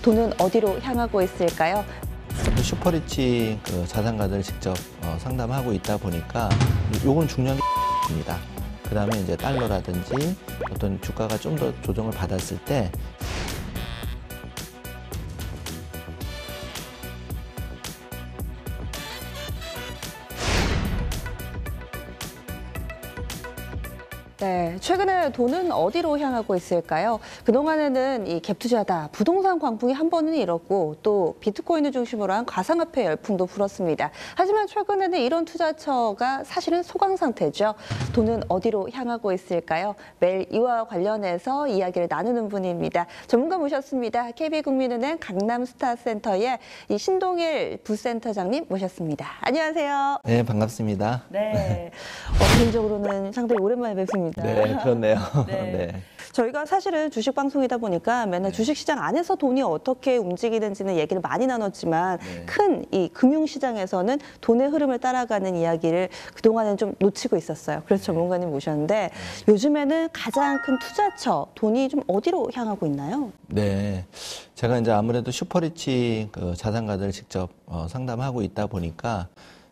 돈은 어디로 향하고 있을까요? 슈퍼리치 자산가들 직접 상담하고 있다 보니까 요건 중요한 게입니다. 그 다음에 이제 달러라든지 어떤 주가가 좀 더 조정을 받았을 때 네, 최근에 돈은 어디로 향하고 있을까요? 그동안에는 이 갭 투자다, 부동산 광풍이 한 번은 일었고 또 비트코인을 중심으로 한 가상화폐 열풍도 불었습니다. 하지만 최근에는 이런 투자처가 사실은 소강 상태죠. 돈은 어디로 향하고 있을까요? 매일 이와 관련해서 이야기를 나누는 분입니다. 전문가 모셨습니다. KB국민은행 강남스타센터의 이 신동일 부센터장님 모셨습니다. 안녕하세요. 네, 반갑습니다. 네, 개인적으로는 상당히 오랜만에 뵙습니다. 네, 그렇네요. 네. 네. 저희가 사실은 주식 방송이다 보니까 맨날 주식시장 안에서 돈이 어떻게 움직이는지는 얘기를 많이 나눴지만 큰 이 금융시장에서는 돈의 흐름을 따라가는 이야기를 그동안은 좀 놓치고 있었어요. 그래서 전문가님 모셨는데 요즘에는 가장 큰 투자처, 돈이 좀 어디로 향하고 있나요? 네. 제가 이제 아무래도 슈퍼리치 자산가들 직접 상담하고 있다 보니까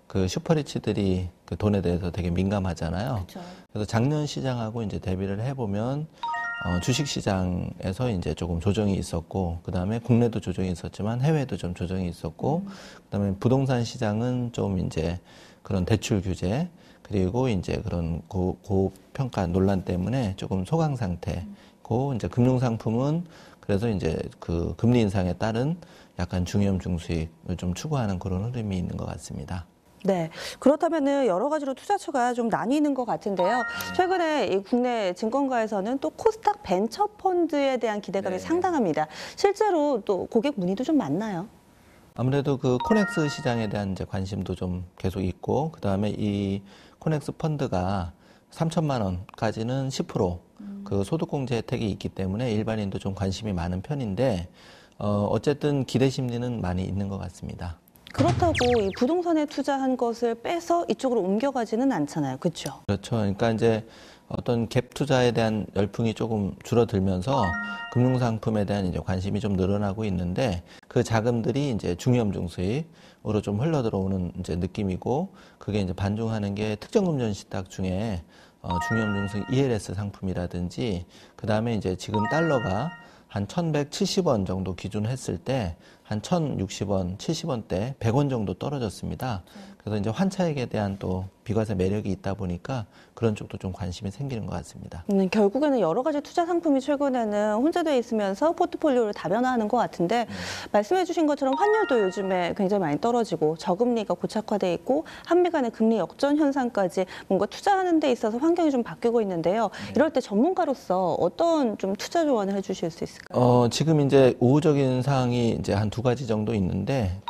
그 슈퍼리치들이 그 돈에 대해서 되게 민감하잖아요. 그렇죠. 그래서 작년 시장하고 이제 대비를 해보면 주식 시장에서 이제 조금 조정이 있었고, 그 다음에 국내도 조정이 있었지만 해외도 좀 조정이 있었고, 그 다음에 부동산 시장은 좀 이제 그런 대출 규제, 그리고 이제 그런 고평가 논란 때문에 조금 소강 상태고, 이제 금융상품은 그래서 이제 그 금리 인상에 따른 약간 중위험 중수익을 좀 추구하는 그런 흐름이 있는 것 같습니다. 네, 그렇다면은 여러 가지로 투자처가 좀 나뉘는 것 같은데요. 최근에 이 국내 증권가에서는 또 코스닥 벤처 펀드에 대한 기대감이 상당합니다. 실제로 또 고객 문의도 좀 많나요? 아무래도 그 코넥스 시장에 대한 이제 관심도 좀 계속 있고, 그 다음에 이 코넥스 펀드가 3천만 원까지는 10% 소득공제 혜택이 있기 때문에 일반인도 좀 관심이 많은 편인데, 어쨌든 기대 심리는 많이 있는 것 같습니다. 그렇다고 이 부동산에 투자한 것을 빼서 이쪽으로 옮겨가지는 않잖아요. 그렇죠? 그렇죠. 그러니까 이제 어떤 갭 투자에 대한 열풍이 조금 줄어들면서 금융상품에 대한 이제 관심이 좀 늘어나고 있는데 그 자금들이 이제 중위험 중수익으로 좀 흘러 들어오는 이제 느낌이고 그게 이제 반중하는 게 특정금전 시딱 중에 중위험 중수익 ELS 상품이라든지 그 다음에 이제 지금 달러가 한 1,170원 정도 기준 했을 때 한 1,060원, 70원대 100원 정도 떨어졌습니다. 그래서 이제 환차익에 대한 또 비과세 매력이 있다 보니까 그런 쪽도 좀 관심이 생기는 것 같습니다. 결국에는 여러 가지 투자 상품이 최근에는 혼재되어 있으면서 포트폴리오를 다변화하는 것 같은데 말씀해 주신 것처럼 환율도 요즘에 굉장히 많이 떨어지고 저금리가 고착화돼 있고 한미 간의 금리 역전 현상까지 뭔가 투자하는 데 있어서 환경이 좀 바뀌고 있는데요. 이럴 때 전문가로서 어떤 좀 투자 조언을 해주실 수 있을까요? 지금 이제 우호적인 사항이 이제 한 두 가지 정도 있는데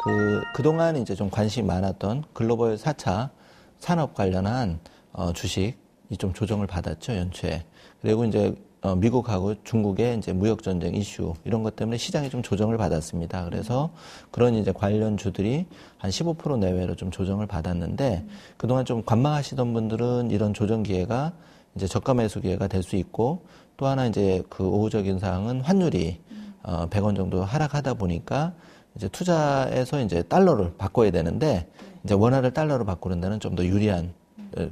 그동안 이제 좀 관심이 많았던 글로벌 4차 산업 관련한 주식이 좀 조정을 받았죠, 연초에. 그리고 이제 미국하고 중국의 이제 무역 전쟁 이슈 이런 것 때문에 시장이 좀 조정을 받았습니다. 그래서 그런 이제 관련주들이 한 15% 내외로 좀 조정을 받았는데 그동안 좀 관망하시던 분들은 이런 조정 기회가 이제 저가 매수 기회가 될 수 있고 또 하나 이제 그 우호적인 사항은 환율이 100원 정도 하락하다 보니까 이제 투자에서 이제 달러를 바꿔야 되는데 이제 원화를 달러로 바꾸는 데는 좀 더 유리한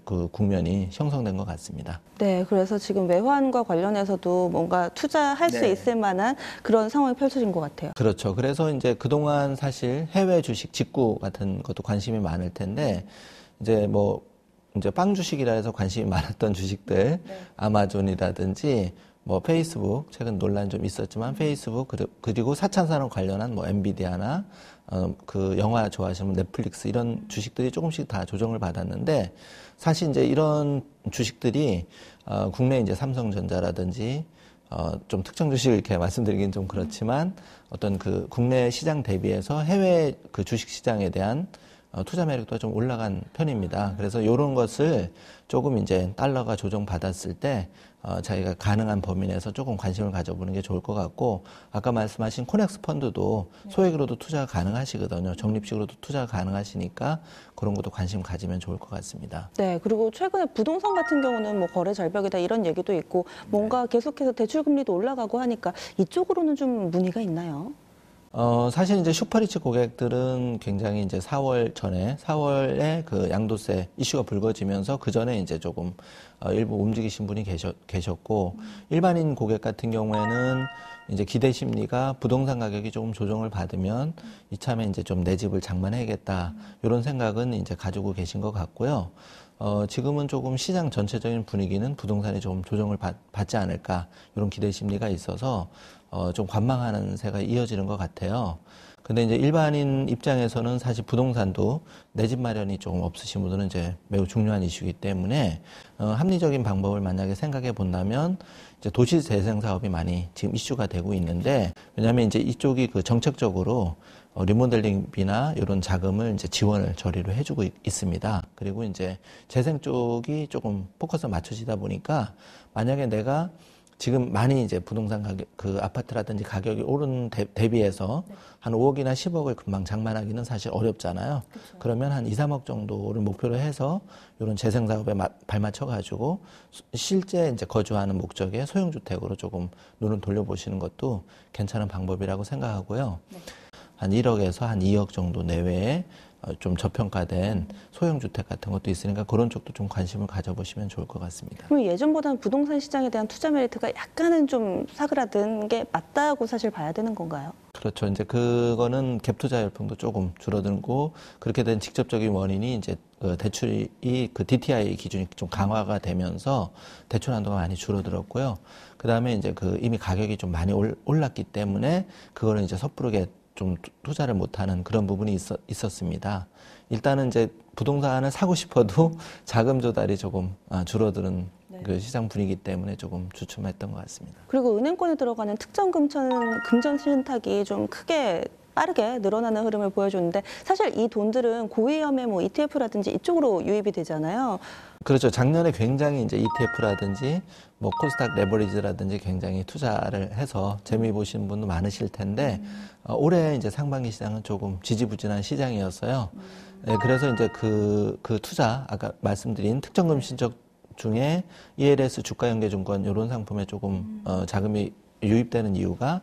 그 국면이 형성된 것 같습니다. 네, 그래서 지금 외환과 관련해서도 뭔가 투자할 수 있을 만한 그런 상황이 펼쳐진 것 같아요. 그렇죠. 그래서 이제 그동안 사실 해외 주식 직구 같은 것도 관심이 많을 텐데 이제 뭐 이제 빵 주식이라 해서 관심이 많았던 주식들 아마존이라든지 뭐 페이스북 최근 논란 좀 있었지만 페이스북 그리고 4차 산업 관련한 뭐 엔비디아나 그 영화 좋아하시는 넷플릭스 이런 주식들이 조금씩 다 조정을 받았는데 사실 이제 이런 주식들이 국내 이제 삼성전자라든지 좀 특정 주식을 이렇게 말씀드리긴 좀 그렇지만 어떤 그 국내 시장 대비해서 해외 그 주식 시장에 대한 투자 매력도 좀 올라간 편입니다. 그래서 이런 것을 조금 이제 달러가 조정받았을 때 자기가 가능한 범위 내에서 조금 관심을 가져보는 게 좋을 것 같고 아까 말씀하신 코넥스 펀드도 소액으로도 투자가 가능하시거든요. 적립식으로도 투자가 가능하시니까 그런 것도 관심 가지면 좋을 것 같습니다. 네, 그리고 최근에 부동산 같은 경우는 뭐 거래 절벽이다 이런 얘기도 있고 뭔가 계속해서 대출 금리도 올라가고 하니까 이쪽으로는 좀 문의가 있나요? 사실 이제 슈퍼리치 고객들은 굉장히 이제 4월에 그 양도세 이슈가 불거지면서 그 전에 이제 조금 일부 움직이신 분이 계셨고, 일반인 고객 같은 경우에는 이제 기대 심리가 부동산 가격이 조금 조정을 받으면 이참에 이제 좀 내 집을 장만해야겠다, 이런 생각은 이제 가지고 계신 것 같고요. 지금은 조금 시장 전체적인 분위기는 부동산이 좀 조정을 받지 않을까, 이런 기대 심리가 있어서 좀 관망하는 새가 이어지는 것 같아요. 근데 이제 일반인 입장에서는 사실 부동산도 내 집 마련이 조금 없으신 분들은 이제 매우 중요한 이슈이기 때문에 합리적인 방법을 만약에 생각해 본다면 이제 도시 재생 사업이 많이 지금 이슈가 되고 있는데, 왜냐하면 이제 이쪽이 그 정책적으로 리모델링비나 이런 자금을 이제 지원을 저리로 해주고 있습니다. 그리고 이제 재생 쪽이 조금 포커스가 맞춰지다 보니까 만약에 내가 지금 많이 이제 부동산 가격, 그 아파트라든지 가격이 오른 대비해서 한 5억이나 10억을 금방 장만하기는 사실 어렵잖아요. 그쵸. 그러면 한 2, 3억 정도를 목표로 해서 이런 재생 사업에 발맞춰 가지고 실제 이제 거주하는 목적의 소형주택으로 조금 눈을 돌려보시는 것도 괜찮은 방법이라고 생각하고요. 네. 한 1억에서 한 2억 정도 내외에 좀 저평가된 소형주택 같은 것도 있으니까 그런 쪽도 좀 관심을 가져보시면 좋을 것 같습니다. 그럼 예전보다는 부동산 시장에 대한 투자 메리트가 약간은 좀 사그라든 게 맞다고 사실 봐야 되는 건가요? 그렇죠. 이제 그거는 갭 투자 열풍도 조금 줄어들고, 그렇게 된 직접적인 원인이 이제 대출이 그 DTI 기준이 좀 강화가 되면서 대출 한도가 많이 줄어들었고요. 그 다음에 이제 그 이미 가격이 좀 많이 올랐기 때문에 그거를 이제 섣부르게 좀 투자를 못하는 그런 부분이 있었습니다. 일단은 이제 부동산을 사고 싶어도 자금 조달이 조금 줄어드는 그 시장 분위기 때문에 조금 주춤했던 것 같습니다. 그리고 은행권에 들어가는 특정 금전 신탁이 좀 크게 빠르게 늘어나는 흐름을 보여줬는데, 사실 이 돈들은 고위험의 뭐 ETF라든지 이쪽으로 유입이 되잖아요. 그렇죠. 작년에 굉장히 이제 ETF라든지 뭐 코스닥 레버리지라든지 굉장히 투자를 해서 재미 보시는 분도 많으실 텐데, 올해 이제 상반기 시장은 조금 지지부진한 시장이었어요. 네, 그래서 이제 그 투자, 아까 말씀드린 특정금 신적 중에 ELS 주가연계증권 이런 상품에 조금 자금이 유입되는 이유가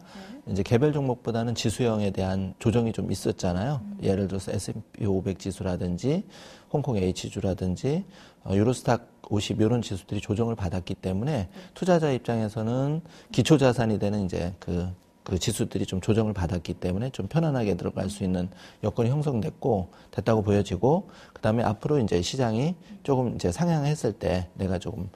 이제 개별 종목보다는 지수형에 대한 조정이 좀 있었잖아요. 예를 들어서 S&P 500 지수라든지 홍콩 H주라든지 유로스탁 50 이런 지수들이 조정을 받았기 때문에 투자자 입장에서는 기초 자산이 되는 이제 그 지수들이 좀 조정을 받았기 때문에 좀 편안하게 들어갈 수 있는 여건이 됐다고 보여지고, 그다음에 앞으로 이제 시장이 조금 이제 상향했을 때 내가 조금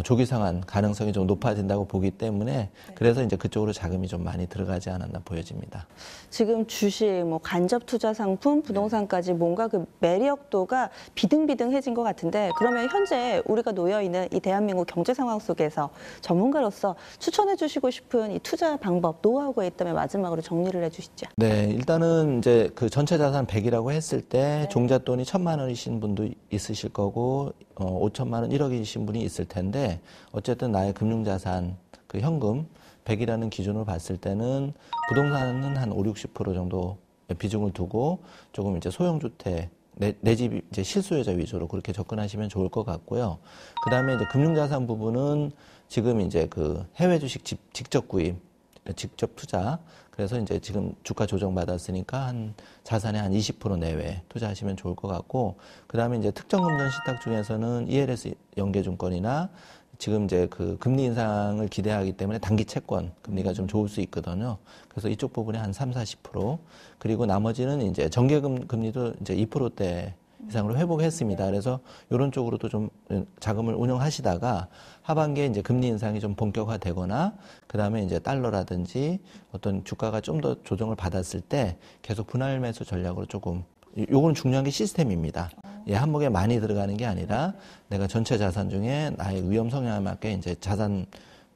조기 상환 가능성이 좀 높아진다고 보기 때문에 그래서 이제 그쪽으로 자금이 좀 많이 들어가지 않았나 보여집니다. 지금 주식, 뭐 간접 투자 상품, 부동산까지 뭔가 그 매력도가 비등비등해진 것 같은데, 그러면 현재 우리가 놓여 있는 이 대한민국 경제 상황 속에서 전문가로서 추천해 주시고 싶은 이 투자 방법, 노하우가 있다면 마지막으로 정리를 해주시죠. 네, 일단은 이제 그 전체 자산 100이라고 했을 때 종잣돈이 1,000만 원이신 분도 있으실 거고 5천만 원, 1억이신 분이 있을 텐데, 어쨌든 나의 금융자산, 그 현금 100이라는 기준으로 봤을 때는 부동산은 한 5, 60% 정도 비중을 두고 조금 이제 소형주택, 내 집 이제 실소유자 위주로 그렇게 접근하시면 좋을 것 같고요. 그 다음에 이제 금융자산 부분은 지금 이제 그 해외 주식 직접 구입, 직접 투자. 그래서 이제 지금 주가 조정 받았으니까 한 자산의 한 20% 내외 투자하시면 좋을 것 같고, 그 다음에 이제 특정 금전 신탁 중에서는 ELS 연계증권이나 지금 이제 그 금리 인상을 기대하기 때문에 단기 채권 금리가 좀 좋을 수 있거든요. 그래서 이쪽 부분에 한 3, 40%, 그리고 나머지는 이제 정기금 금리도 이제 2%대 이상으로 회복했습니다. 그래서 이런 쪽으로도 좀 자금을 운영하시다가 하반기에 이제 금리 인상이 좀 본격화되거나 그다음에 이제 달러라든지 어떤 주가가 좀 더 조정을 받았을 때 계속 분할 매수 전략으로 조금, 요건 중요한 게 시스템입니다. 예, 한목에 많이 들어가는 게 아니라 내가 전체 자산 중에 나의 위험 성향에 맞게 이제 자산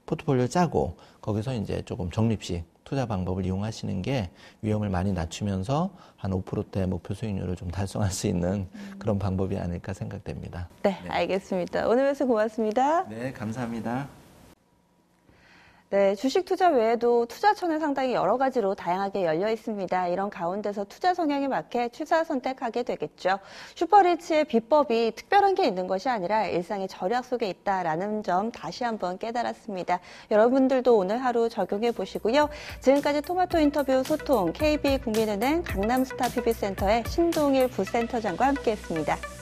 포트폴리오를 짜고 거기서 이제 조금 적립식 투자 방법을 이용하시는 게 위험을 많이 낮추면서 한 5%대 목표 수익률을 좀 달성할 수 있는 그런 방법이 아닐까 생각됩니다. 네, 알겠습니다. 오늘 말씀 고맙습니다. 네, 감사합니다. 네, 주식 투자 외에도 투자처는 상당히 여러 가지로 다양하게 열려 있습니다. 이런 가운데서 투자 성향에 맞게 투자 선택하게 되겠죠. 슈퍼리치의 비법이 특별한 게 있는 것이 아니라 일상의 절약 속에 있다라는 점 다시 한번 깨달았습니다. 여러분들도 오늘 하루 적용해 보시고요. 지금까지 토마토 인터뷰 소통 KB국민은행 강남스타 PB센터의 신동일 부센터장과 함께했습니다.